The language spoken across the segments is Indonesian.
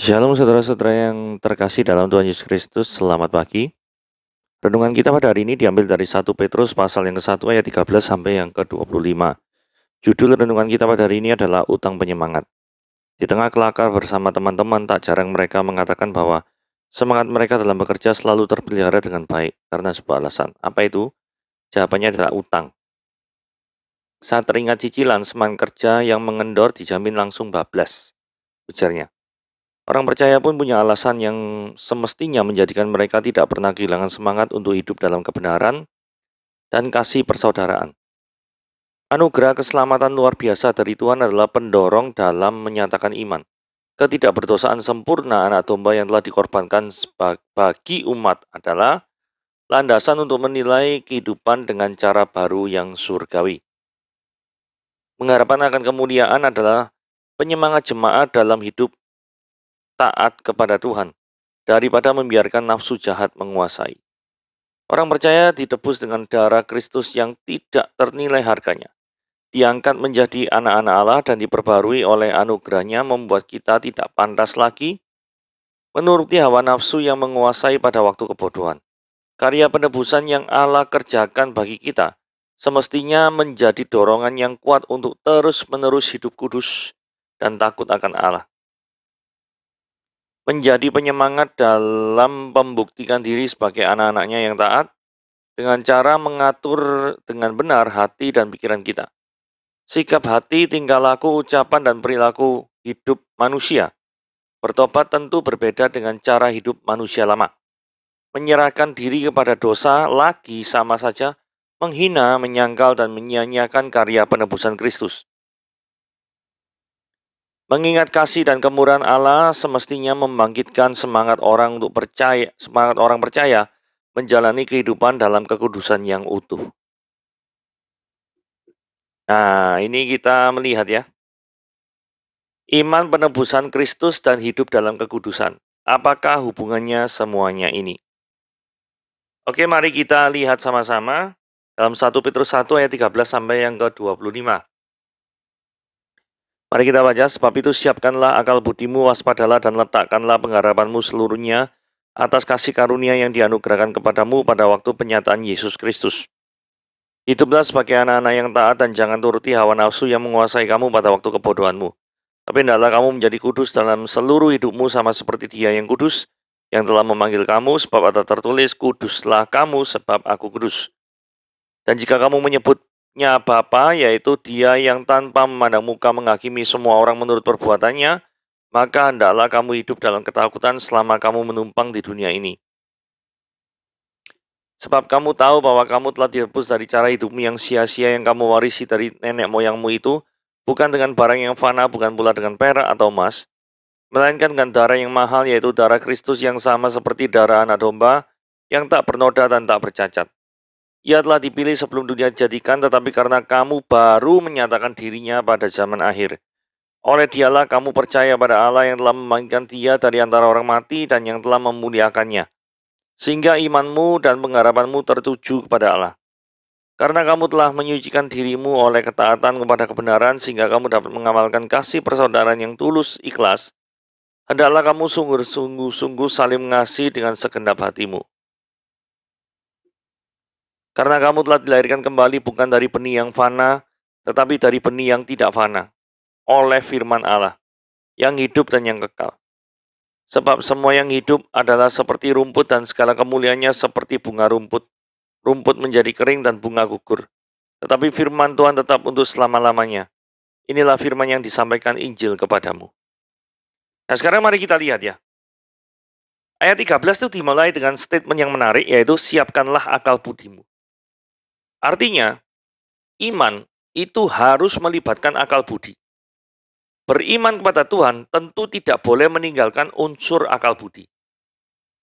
Shalom saudara-saudara yang terkasih dalam Tuhan Yesus Kristus, selamat pagi. Renungan kita pada hari ini diambil dari 1 Petrus pasal yang ke-1 ayat 13 sampai yang ke-25. Judul renungan kita pada hari ini adalah utang penyemangat. Di tengah kelakar bersama teman-teman, tak jarang mereka mengatakan bahwa semangat mereka dalam bekerja selalu terpelihara dengan baik karena sebuah alasan. Apa itu? Jawabannya adalah utang. Saat teringat cicilan, semangat kerja yang mengendor dijamin langsung bablas, ujarnya. Orang percaya pun punya alasan yang semestinya menjadikan mereka tidak pernah kehilangan semangat untuk hidup dalam kebenaran dan kasih persaudaraan. Anugerah keselamatan luar biasa dari Tuhan adalah pendorong dalam menyatakan iman. Ketidakberdosaan sempurna anak domba yang telah dikorbankan bagi umat adalah landasan untuk menilai kehidupan dengan cara baru yang surgawi. Pengharapan akan kemuliaan adalah penyemangat jemaat dalam hidup taat kepada Tuhan, daripada membiarkan nafsu jahat menguasai. Orang percaya ditebus dengan darah Kristus yang tidak ternilai harganya. Diangkat menjadi anak-anak Allah dan diperbarui oleh anugerahnya membuat kita tidak pantas lagi menuruti hawa nafsu yang menguasai pada waktu kebodohan. Karya penebusan yang Allah kerjakan bagi kita semestinya menjadi dorongan yang kuat untuk terus-menerus hidup kudus dan takut akan Allah. Menjadi penyemangat dalam membuktikan diri sebagai anak-anaknya yang taat dengan cara mengatur dengan benar hati dan pikiran kita. Sikap hati, tingkah laku, ucapan, dan perilaku hidup manusia. Bertobat tentu berbeda dengan cara hidup manusia lama. Menyerahkan diri kepada dosa lagi sama saja menghina, menyangkal, dan menyia-nyiakan karya penebusan Kristus. Mengingat kasih dan kemurahan Allah semestinya membangkitkan semangat orang percaya menjalani kehidupan dalam kekudusan yang utuh. Nah, ini kita melihat ya. Iman penebusan Kristus dan hidup dalam kekudusan. Apakah hubungannya semuanya ini? Oke, mari kita lihat sama-sama dalam 1 Petrus 1 ayat 13 sampai yang ke-25. Mari kita baca, sebab itu siapkanlah akal budimu, waspadalah dan letakkanlah pengharapanmu seluruhnya atas kasih karunia yang dianugerahkan kepadamu pada waktu penyataan Yesus Kristus. Hiduplah sebagai anak-anak yang taat dan jangan turuti hawa nafsu yang menguasai kamu pada waktu kebodohanmu. Tapi hendaklah kamu menjadi kudus dalam seluruh hidupmu sama seperti Dia yang kudus, yang telah memanggil kamu, sebab ada tertulis, kuduslah kamu sebab aku kudus. Dan jika kamu menyebutnya Bapa, yaitu Dia yang tanpa memandang muka menghakimi semua orang menurut perbuatannya, maka hendaklah kamu hidup dalam ketakutan selama kamu menumpang di dunia ini. Sebab kamu tahu bahwa kamu telah direbus dari cara hidupmu yang sia-sia yang kamu warisi dari nenek moyangmu itu, bukan dengan barang yang fana, bukan pula dengan perak atau emas, melainkan dengan darah yang mahal, yaitu darah Kristus yang sama seperti darah anak domba, yang tak bernoda dan tak bercacat. Ia telah dipilih sebelum dunia dijadikan, tetapi karena kamu baru menyatakan dirinya pada zaman akhir. Oleh Dialah kamu percaya pada Allah yang telah membangkitkan Dia dari antara orang mati dan yang telah memuliakannya, sehingga imanmu dan pengharapanmu tertuju kepada Allah. Karena kamu telah menyucikan dirimu oleh ketaatan kepada kebenaran, sehingga kamu dapat mengamalkan kasih persaudaraan yang tulus, ikhlas. Hendaklah kamu sungguh-sungguh saling mengasihi dengan segenap hatimu. Karena kamu telah dilahirkan kembali bukan dari benih yang fana, tetapi dari benih yang tidak fana, oleh firman Allah, yang hidup dan yang kekal. Sebab semua yang hidup adalah seperti rumput dan segala kemuliaannya seperti bunga rumput. Rumput menjadi kering dan bunga gugur. Tetapi firman Tuhan tetap untuk selama-lamanya. Inilah firman yang disampaikan Injil kepadamu. Nah, sekarang mari kita lihat ya. Ayat 13 itu dimulai dengan statement yang menarik, yaitu siapkanlah akal budimu. Artinya, iman itu harus melibatkan akal budi. Beriman kepada Tuhan tentu tidak boleh meninggalkan unsur akal budi.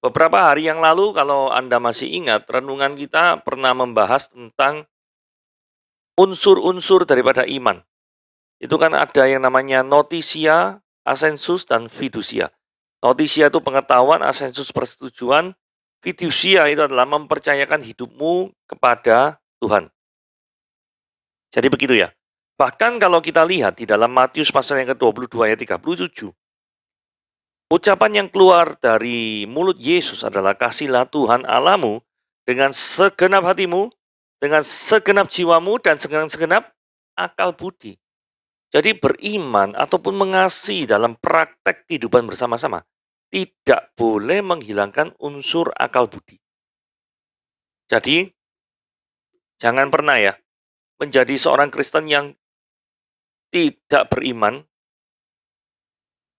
Beberapa hari yang lalu, kalau Anda masih ingat, renungan kita pernah membahas tentang unsur-unsur daripada iman. Itu kan ada yang namanya notisia, asensus, dan fidusia. Notisia itu pengetahuan, asensus persetujuan, fidusia itu adalah mempercayakan hidupmu kepada Tuhan. Jadi begitu ya. Bahkan kalau kita lihat di dalam Matius pasal yang ke-22 ayat 37, Ucapan yang keluar dari mulut Yesus adalah kasihlah Tuhan Allahmu dengan segenap hatimu, dengan segenap jiwamu, dan segenap akal budi. Jadi beriman ataupun mengasihi dalam praktek kehidupan bersama-sama tidak boleh menghilangkan unsur akal budi. Jadi jangan pernah ya menjadi seorang Kristen yang tidak beriman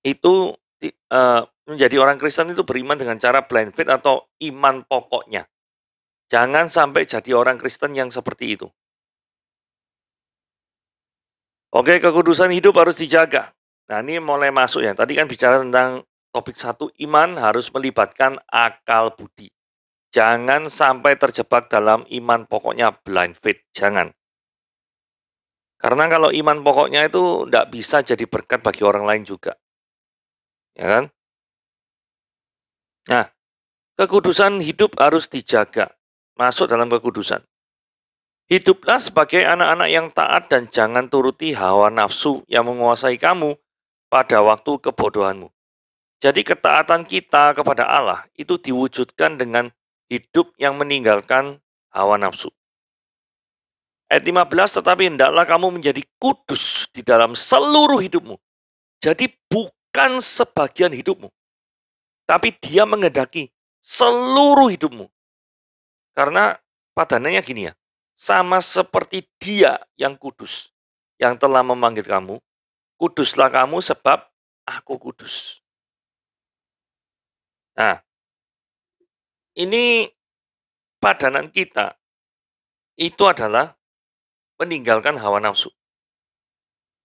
itu menjadi orang Kristen itu beriman dengan cara blind faith atau iman pokoknya. Jangan sampai jadi orang Kristen yang seperti itu. Oke, kekudusan hidup harus dijaga. Nah, ini mulai masuk ya. Tadi kan bicara tentang topik satu, iman harus melibatkan akal budi. Jangan sampai terjebak dalam iman pokoknya blind faith. Jangan. Karena kalau iman pokoknya itu tidak bisa jadi berkat bagi orang lain juga. Ya kan? Nah, kekudusan hidup harus dijaga. Masuk dalam kekudusan. Hiduplah sebagai anak-anak yang taat dan jangan turuti hawa nafsu yang menguasai kamu pada waktu kebodohanmu. Jadi ketaatan kita kepada Allah itu diwujudkan dengan hidup yang meninggalkan hawa nafsu. Ayat 15, tetapi hendaklah kamu menjadi kudus di dalam seluruh hidupmu. Jadi bukan sebagian hidupmu, tapi dia menghendaki seluruh hidupmu. Karena padanannya gini ya, sama seperti dia yang kudus, yang telah memanggil kamu, kuduslah kamu sebab aku kudus. Nah, ini padanan kita itu adalah meninggalkan hawa nafsu.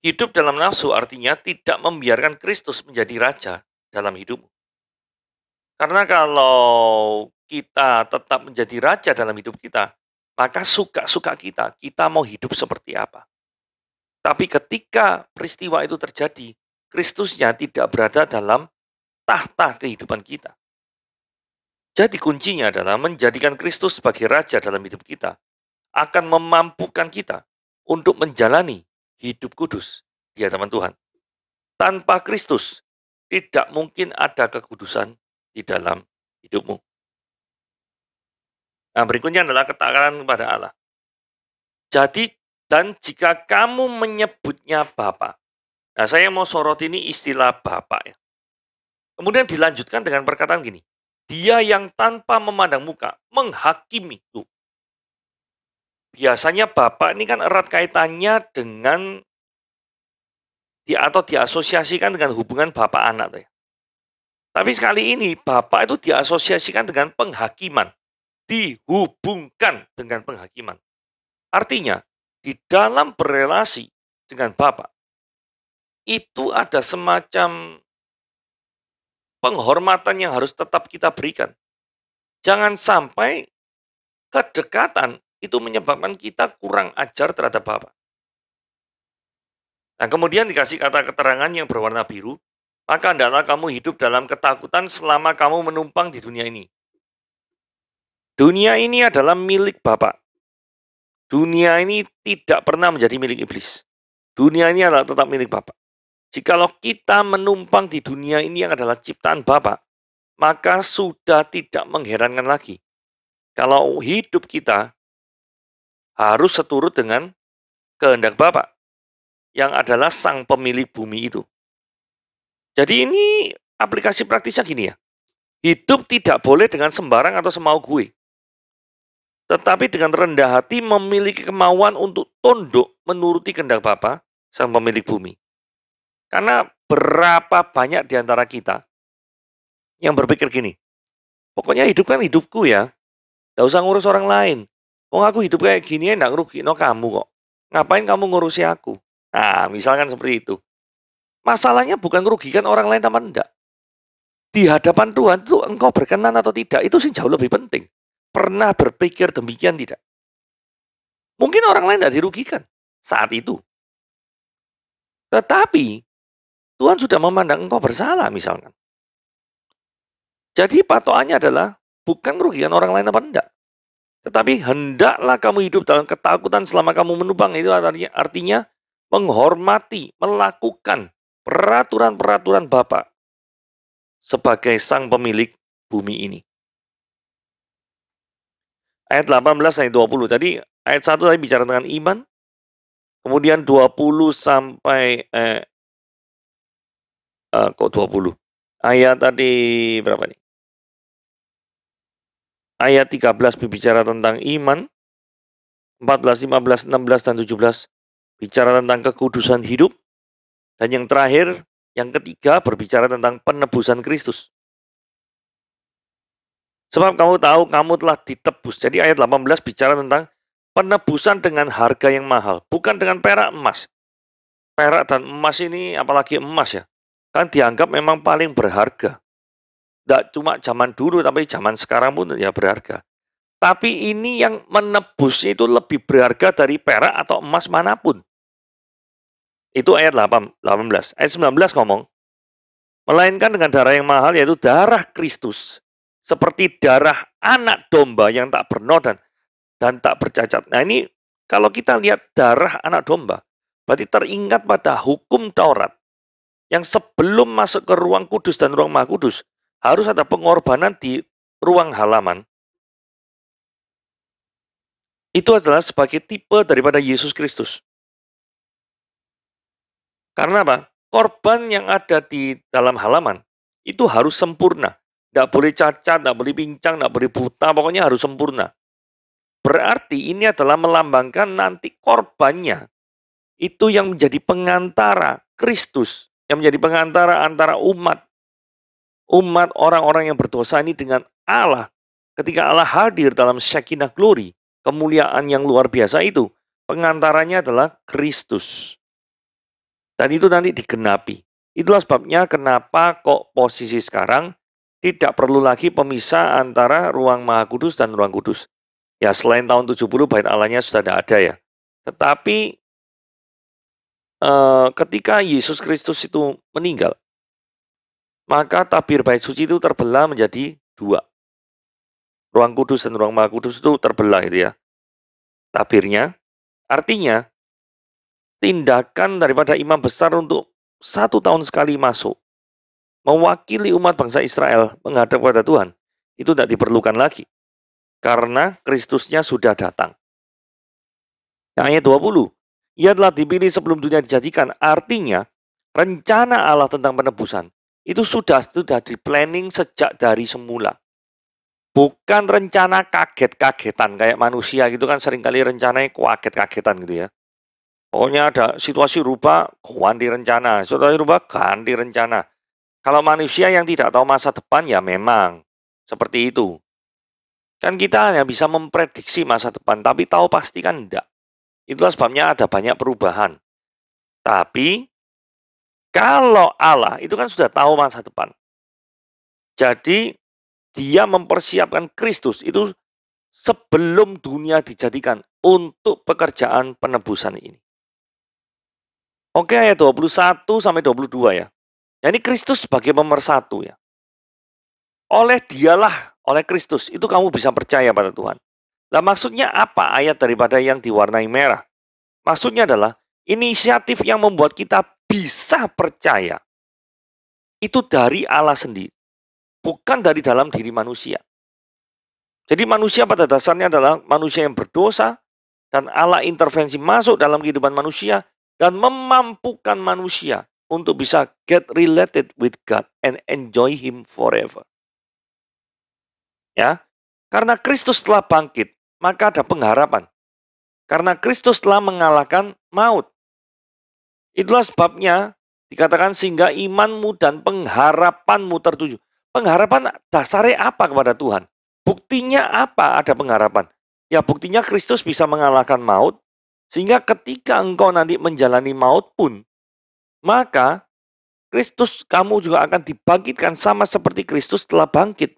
Hidup dalam nafsu artinya tidak membiarkan Kristus menjadi raja dalam hidupmu. Karena kalau kita tetap menjadi raja dalam hidup kita, maka suka-suka kita mau hidup seperti apa. Tapi ketika peristiwa itu terjadi, Kristusnya tidak berada dalam tahta kehidupan kita. Jadi kuncinya adalah menjadikan Kristus sebagai raja dalam hidup kita akan memampukan kita untuk menjalani hidup kudus di hadapan Tuhan. Tanpa Kristus, tidak mungkin ada kekudusan di dalam hidupmu. Nah, berikutnya adalah ketaatan kepada Allah. Jadi, dan jika kamu menyebutnya Bapa. Nah, saya mau sorot ini istilah Bapa ya. Kemudian dilanjutkan dengan perkataan gini. Dia yang tanpa memandang muka, menghakimi itu. Biasanya Bapak ini kan erat kaitannya dengan atau diasosiasikan dengan hubungan bapak anak. Tuh ya. Tapi sekali ini Bapak itu diasosiasikan dengan penghakiman. Dihubungkan dengan penghakiman. Artinya, di dalam berelasi dengan Bapak, itu ada semacam penghormatan yang harus tetap kita berikan. Jangan sampai kedekatan itu menyebabkan kita kurang ajar terhadap Bapak. Nah, kemudian dikasih kata keterangan yang berwarna biru, maka hendaklah kamu hidup dalam ketakutan selama kamu menumpang di dunia ini. Dunia ini adalah milik Bapak. Dunia ini tidak pernah menjadi milik iblis. Dunia ini adalah tetap milik Bapak. Jikalau kita menumpang di dunia ini yang adalah ciptaan Bapak, maka sudah tidak mengherankan lagi. Kalau hidup kita harus seturut dengan kehendak Bapak, yang adalah sang pemilik bumi itu. Jadi ini aplikasi praktisnya gini ya. Hidup tidak boleh dengan sembarang atau semau gue. Tetapi dengan rendah hati memiliki kemauan untuk tunduk menuruti kehendak Bapa, sang pemilik bumi. Karena berapa banyak di antara kita yang berpikir gini, pokoknya hidup kan hidupku ya, gak usah ngurus orang lain. Aku hidup kayak gini ya gak ngerugino kamu kok. Ngapain kamu ngurusi aku? Nah, misalkan seperti itu. Masalahnya bukan merugikan orang lain sama enggak. Di hadapan Tuhan itu engkau berkenan atau tidak, itu sih jauh lebih penting. Pernah berpikir demikian tidak? Mungkin orang lain tidak dirugikan saat itu. Tetapi Tuhan sudah memandang engkau bersalah misalkan. Jadi patokannya adalah bukan merugikan orang lain apa enggak. Tetapi hendaklah kamu hidup dalam ketakutan selama kamu menumpang. Itu artinya menghormati, melakukan peraturan-peraturan Bapa. sebagai sang pemilik bumi ini. Ayat 18 ayat 20. Tadi ayat 1 tadi bicara tentang iman. Kemudian 20 sampai kok 20? Ayat tadi berapa nih? Ayat 13 berbicara tentang iman. 14, 15, 16, dan 17 bicara tentang kekudusan hidup. Dan yang terakhir, yang ketiga berbicara tentang penebusan Kristus. Sebab kamu tahu kamu telah ditebus. Jadi ayat 18 bicara tentang penebusan dengan harga yang mahal. Bukan dengan perak emas. Perak dan emas ini, apalagi emas ya, kan dianggap memang paling berharga. Tidak cuma zaman dulu, tapi zaman sekarang pun ya berharga. Tapi ini yang menebus itu lebih berharga dari perak atau emas manapun. Itu ayat 18. Ayat 19 ngomong, melainkan dengan darah yang mahal, yaitu darah Kristus. Seperti darah anak domba yang tak bernoda dan tak bercacat. Nah ini kalau kita lihat darah anak domba, berarti teringat pada hukum Taurat. Yang sebelum masuk ke ruang kudus dan ruang maha kudus, harus ada pengorbanan di ruang halaman. Itu adalah sebagai tipe daripada Yesus Kristus. Karena apa? Korban yang ada di dalam halaman itu harus sempurna. Tidak boleh cacat, tidak boleh pincang, tidak boleh buta, pokoknya harus sempurna. Berarti ini adalah melambangkan nanti korbannya. Itu yang menjadi pengantara Kristus. Yang menjadi pengantara antara umat orang-orang yang berdosa ini dengan Allah. Ketika Allah hadir dalam Shekinah Glory, kemuliaan yang luar biasa itu, pengantaranya adalah Kristus. Dan itu nanti digenapi. Itulah sebabnya kenapa kok posisi sekarang tidak perlu lagi pemisah antara ruang Maha Kudus dan ruang kudus. Ya selain tahun 70 bait Allahnya sudah tidak ada ya. Tetapi ketika Yesus Kristus itu meninggal, maka tabir bait suci itu terbelah menjadi dua. Ruang kudus dan ruang Maha Kudus itu terbelah itu ya. Tabirnya, artinya tindakan daripada imam besar untuk 1 tahun sekali masuk, mewakili umat bangsa Israel menghadap kepada Tuhan, itu tidak diperlukan lagi. Karena Kristusnya sudah datang. Nah, ayat 20, ia telah dipilih sebelum dunia dijadikan. Artinya, rencana Allah tentang penebusan, itu sudah di-planning sejak dari semula. Bukan rencana kaget-kagetan kayak manusia gitu kan, seringkali rencananya kaget-kagetan gitu ya. Pokoknya ada situasi rubah, ganti rencana. Situasi rubah, ganti rencana. Kalau manusia yang tidak tahu masa depan, ya memang seperti itu. Kan kita hanya bisa memprediksi masa depan, tapi tahu pasti kan enggak. Itulah sebabnya ada banyak perubahan. Tapi, kalau Allah itu kan sudah tahu masa depan. Jadi, dia mempersiapkan Kristus itu sebelum dunia dijadikan untuk pekerjaan penebusan ini. Oke, ayat 21 sampai 22 ya. Ya, ini Kristus sebagai pemersatu ya. Oleh dialah, oleh Kristus, itu kamu bisa percaya pada Tuhan. Nah, maksudnya apa ayat daripada yang diwarnai merah? Maksudnya adalah inisiatif yang membuat kita bisa percaya. Itu dari Allah sendiri. Bukan dari dalam diri manusia. Jadi manusia pada dasarnya adalah manusia yang berdosa. Dan Allah intervensi masuk dalam kehidupan manusia. Dan memampukan manusia untuk bisa get related with God and enjoy Him forever. Ya, karena Kristus telah bangkit, maka ada pengharapan. Karena Kristus telah mengalahkan maut. Itulah sebabnya dikatakan sehingga imanmu dan pengharapanmu tertuju. Pengharapan dasarnya apa kepada Tuhan? Buktinya apa ada pengharapan? Ya buktinya Kristus bisa mengalahkan maut. Sehingga ketika engkau nanti menjalani maut pun, maka Kristus kamu juga akan dibangkitkan sama seperti Kristus telah bangkit.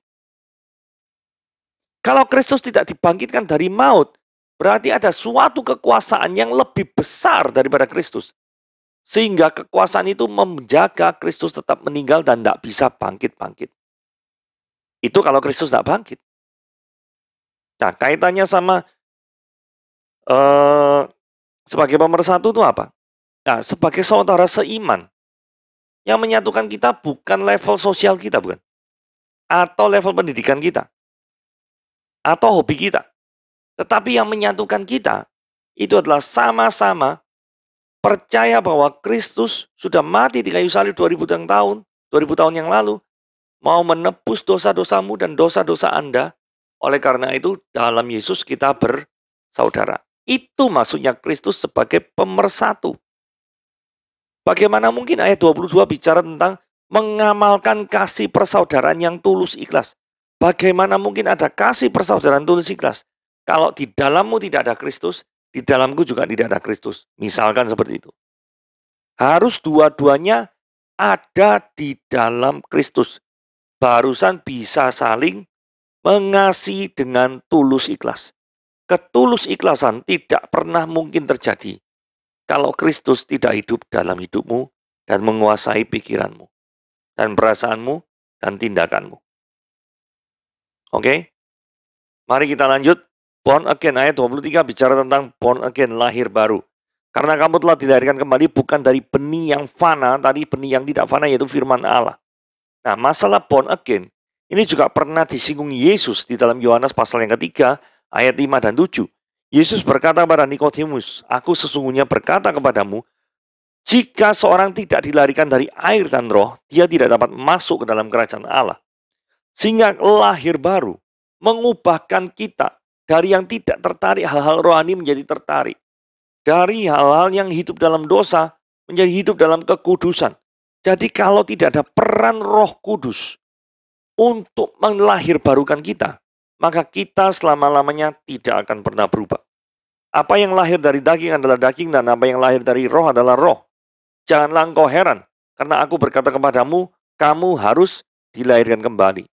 Kalau Kristus tidak dibangkitkan dari maut, berarti ada suatu kekuasaan yang lebih besar daripada Kristus. Sehingga kekuasaan itu menjaga Kristus tetap meninggal dan tidak bisa bangkit-bangkit. Itu kalau Kristus tidak bangkit. Nah, kaitannya sama sebagai pemersatu itu apa? Nah, sebagai saudara seiman Yang menyatukan kita bukan level sosial kita, bukan. Atau level pendidikan kita. Atau hobi kita. Tetapi yang menyatukan kita, itu adalah sama-sama percaya bahwa Kristus sudah mati di kayu salib 2000 tahun yang lalu, mau menebus dosa-dosamu dan dosa-dosa Anda. Oleh karena itu, dalam Yesus kita bersaudara. Itu maksudnya Kristus sebagai pemersatu. Bagaimana mungkin ayat 22 bicara tentang mengamalkan kasih persaudaraan yang tulus ikhlas? Bagaimana mungkin ada kasih persaudaraan tulus ikhlas? Kalau di dalammu tidak ada Kristus, di dalamku juga tidak ada Kristus. Misalkan seperti itu. Harus dua-duanya ada di dalam Kristus. Barusan bisa saling mengasihi dengan tulus ikhlas. Ketulus ikhlasan tidak pernah mungkin terjadi kalau Kristus tidak hidup dalam hidupmu dan menguasai pikiranmu dan perasaanmu dan tindakanmu. Oke? Mari kita lanjut. Born again ayat 23 bicara tentang born again, lahir baru. Karena kamu telah dilahirkan kembali bukan dari benih yang fana, tadi benih yang tidak fana yaitu firman Allah. Nah, masalah born again ini juga pernah disinggung Yesus di dalam Yohanes pasal yang ketiga ayat 5 dan 7. Yesus berkata kepada Nikodemus, "Aku sesungguhnya berkata kepadamu, jika seorang tidak dilahirkan dari air dan roh, dia tidak dapat masuk ke dalam kerajaan Allah." Sehingga lahir baru mengubahkan kita dari yang tidak tertarik hal-hal rohani menjadi tertarik. Dari hal-hal yang hidup dalam dosa menjadi hidup dalam kekudusan. Jadi kalau tidak ada peran Roh Kudus untuk melahirbarukan kita, maka kita selama-lamanya tidak akan pernah berubah. Apa yang lahir dari daging adalah daging dan apa yang lahir dari roh adalah roh. Janganlah engkau heran, karena aku berkata kepadamu, kamu harus dilahirkan kembali.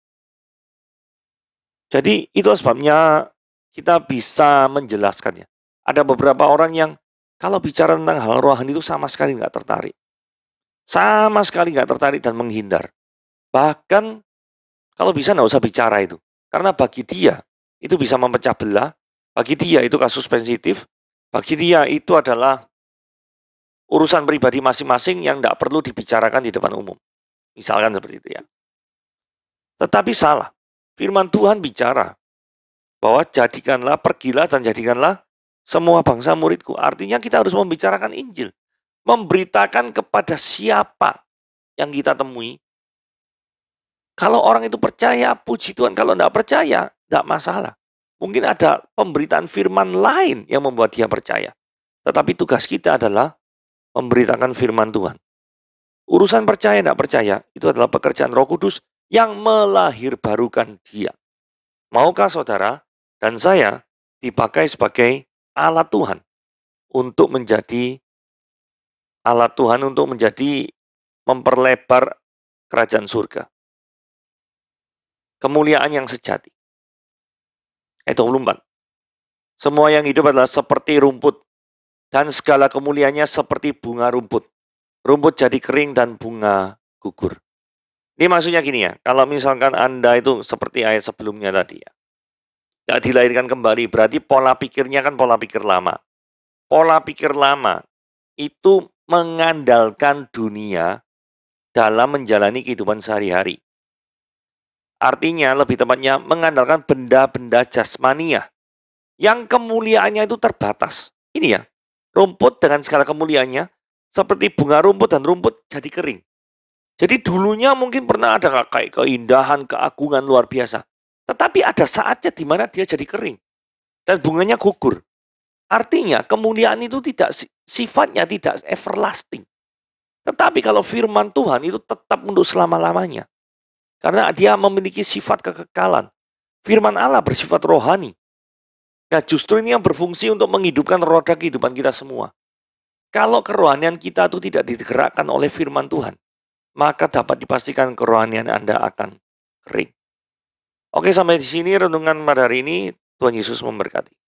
Jadi itu sebabnya kita bisa menjelaskannya. Ada beberapa orang yang kalau bicara tentang hal rohani itu sama sekali nggak tertarik. Sama sekali nggak tertarik dan menghindar. Bahkan kalau bisa nggak usah bicara itu. Karena bagi dia itu bisa memecah belah. Bagi dia itu kasus sensitif. Bagi dia itu adalah urusan pribadi masing-masing yang nggak perlu dibicarakan di depan umum. Misalkan seperti itu ya. Tetapi salah. Firman Tuhan bicara bahwa jadikanlah, pergilah dan jadikanlah semua bangsa muridku. Artinya kita harus membicarakan Injil. Memberitakan kepada siapa yang kita temui. Kalau orang itu percaya, puji Tuhan. Kalau tidak percaya, tidak masalah. Mungkin ada pemberitaan firman lain yang membuat dia percaya. Tetapi tugas kita adalah memberitakan firman Tuhan. Urusan percaya tidak percaya, itu adalah pekerjaan Roh Kudus yang melahirbarukan dia. Maukah saudara dan saya dipakai sebagai alat Tuhan untuk menjadi alat Tuhan untuk menjadi memperlebar kerajaan surga. Kemuliaan yang sejati. Ayat 24. Semua yang hidup adalah seperti rumput dan segala kemuliaannya seperti bunga rumput. Rumput jadi kering dan bunga gugur. Ini maksudnya gini ya, kalau misalkan Anda itu seperti ayat sebelumnya tadi ya. Tidak dilahirkan kembali, berarti pola pikirnya kan pola pikir lama. Pola pikir lama itu mengandalkan dunia dalam menjalani kehidupan sehari-hari. Artinya lebih tepatnya mengandalkan benda-benda jasmania yang kemuliaannya itu terbatas. Ini ya, rumput dengan segala kemuliaannya seperti bunga rumput dan rumput jadi kering. Jadi dulunya mungkin pernah ada kayak keindahan, keagungan luar biasa. Tetapi ada saatnya di mana dia jadi kering dan bunganya gugur. Artinya kemuliaan itu tidak sifatnya tidak everlasting. Tetapi kalau firman Tuhan itu tetap untuk selama-lamanya. Karena dia memiliki sifat kekekalan. Firman Allah bersifat rohani. Nah justru ini yang berfungsi untuk menghidupkan roda kehidupan kita semua. Kalau kerohanian kita itu tidak digerakkan oleh firman Tuhan, maka dapat dipastikan kerohanian Anda akan kering. Oke, sampai di sini renungan pada hari ini. Tuhan Yesus memberkati.